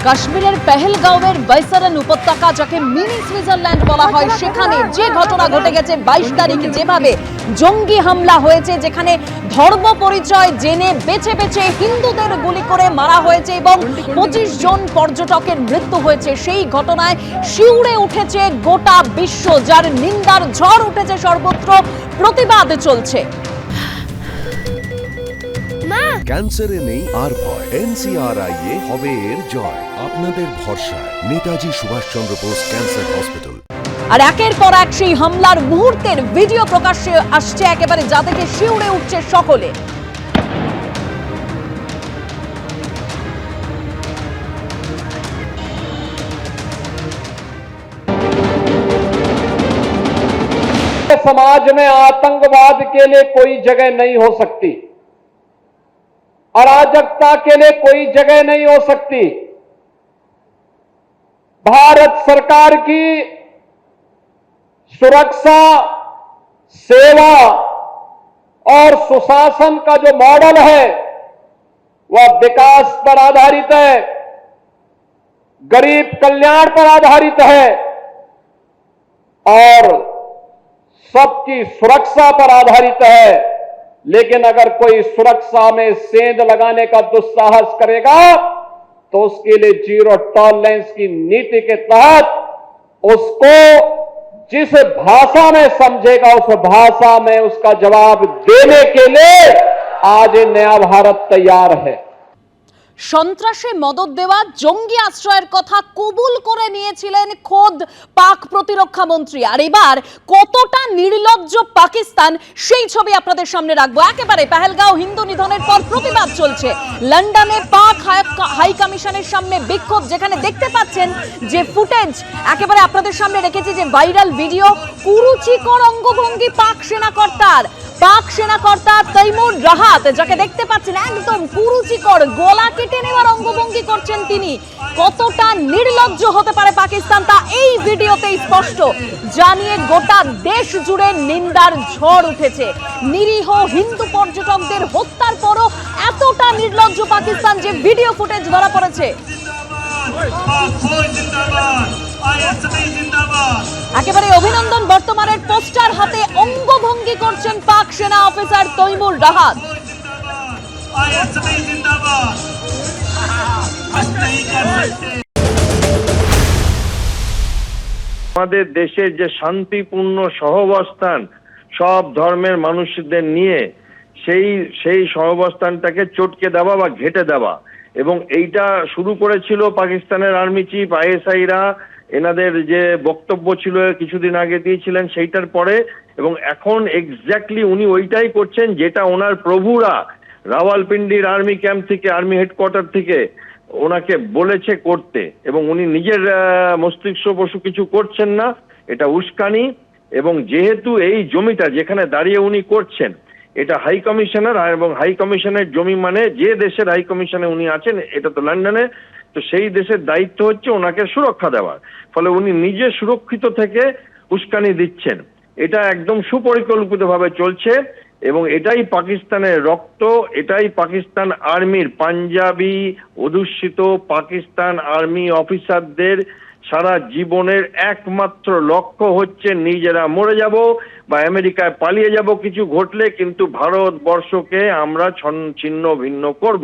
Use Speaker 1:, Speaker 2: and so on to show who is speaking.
Speaker 1: কাশ্মীরের পেহেলগাঁওয়ের বৈসারান উপত্যকা, যাকে মিনি সুইজারল্যান্ড বলা হয়, সেখানে যে ঘটনা ঘটে গেছে 22 তারিখ, যেভাবে জঙ্গি হামলা হয়েছে, যেখানে ধর্ম পরিচয় জেনে বেছে বেছে হিন্দুদের গুলি করে মারা হয়েছে এবং 25 জন পর্যটকের মৃত্যু হয়েছে, সেই ঘটনায় শিউরে উঠেছে গোটা বিশ্ব, যার নিন্দার ঝড় উঠেছে সর্বত্র, প্রতিবাদ চলছে।
Speaker 2: ক্যান্সারে নেই আর ভয়, NCRI এ হবে এর জয়। আপনাদের ভরসা নেতাজি সুভাষচন্দ্র বোস ক্যান্সার হসপিটাল।
Speaker 1: আর একের পর এক সেই হামলার মুহূর্তের ভিডিও প্রকাশ্যে আসছে একেবারে, যা থেকে শিউরে উঠছে সকলে।
Speaker 3: समाज में आतंकवाद के लिए कोई जगह नहीं हो सकती, अराजकता के लिए कोई जगह नहीं हो सकती। भारत सरकार की सुरक्षा, सेवा और सुशासन का जो मॉडल है वह विकास पर आधारित है, गरीब कल्याण पर आधारित है और सबकी सुरक्षा पर आधारित है। लेकिन अगर कोई सुरक्षा में सेंध लगाने का दुस्साहस करेगा तो उसके लिए जीरो टॉलरेंस की नीति के तहत उसको जिस भाषा में समझेगा उस भाषा में उसका जवाब देने के लिए आज नया भारत तैयार है।
Speaker 1: সন্ত্রাসে মদদ দেওয়া, জঙ্গি আশ্রয়ের কথা কবুল করে নিয়েছিলেন খোদ পাক প্রতিরক্ষা মন্ত্রী। আর এবার কতটা নির্লজ্জ পাকিস্তান, সেই ছবি আপনাদের সামনে রাখবো। একেবারে পেহেলগাঁও হিন্দু নিধনের পর প্রতিবাদ চলছে। লন্ডনে পাক হাই কমিশনের সামনে বিক্ষোভ, যেখানে দেখতে পাচ্ছেন যে ফুটেজ একেবারে আপনাদের সামনে রেখেছি, যে ভাইরাল ভিডিও, কুরুচিকর অঙ্গভঙ্গি পাক সেনাকর্তা তৈমুর রাহাত, যাকে দেখতে পাচ্ছেন একদম কুরুচিকর, গলা কেটে নেওয়ার অঙ্গভঙ্গি করছেন তিনি। কতটা নির্লজ্জ হতে পারে পাকিস্তান, তা এই ভিডিওতেই স্পষ্ট, জানিয়ে গোটা দেশ জুড়ে নিন্দার ঝড় উঠেছে। নিরীহ হিন্দু পর্যটকদের হত্যার পরও এতটা নির্লজ্জ পাকিস্তান, যে ভিডিও ফুটেজ ধরা পড়েছে। একেবারে অভিনন্দন বর্তমানের পোস্টার হাতে অঙ্গভঙ্গি করছেন পাক সেনা অফিসার তৈমুর রাহাত।
Speaker 4: আমাদের দেশের যে শান্তিপূর্ণ সহাবস্থান সব ধর্মের মানুষদের নিয়ে, সেই সহাবস্থানটাকে চটকে দেওয়া বা ঘেঁটে দেওয়া, এবং এইটা শুরু করেছিল পাকিস্তানের আর্মি চিফ, ISI-রা এনাদের যে বক্তব্য ছিল কিছুদিন আগে দিয়েছিলেন সেইটার পরে, এবং এখন এক্স্যাক্টলি উনি ওইটাই করছেন যেটা ওনার প্রভুরা রাওয়ালপিন্ডির আর্মি ক্যাম্প থেকে, আর্মি হেডকোয়ার্টার থেকে ওনাকে বলেছে করতে, এবং উনি নিজের মস্তিষ্ক বসু কিছু করছেন না, এটা উস্কানি। এবং যেহেতু এই জমিটা যেখানে দাঁড়িয়ে উনি করছেন এটা হাই কমিশনার, এবং হাই কমিশনের জমি মানে যে দেশের হাই কমিশনে উনি আছেন, এটা তো লন্ডনে, তো সেই দেশের দায়িত্ব হচ্ছে ওনাকে সুরক্ষা দেওয়ার, ফলে উনি নিজে সুরক্ষিত থেকে উস্কানি দিচ্ছেন। এটা একদম সুপরিকল্পিতভাবে চলছে, এবং এটাই পাকিস্তানের রক্ত, এটাই পাকিস্তান আর্মির, পাঞ্জাবি অধ্যুষিত পাকিস্তান আর্মি অফিসারদের সারা জীবনের একমাত্র লক্ষ্য হচ্ছে নিজেরা মরে যাব বা আমেরিকায় পালিয়ে যাব কিছু ঘটলে, কিন্তু ভারতবর্ষকে আমরা ছিন্ন ভিন্ন করব।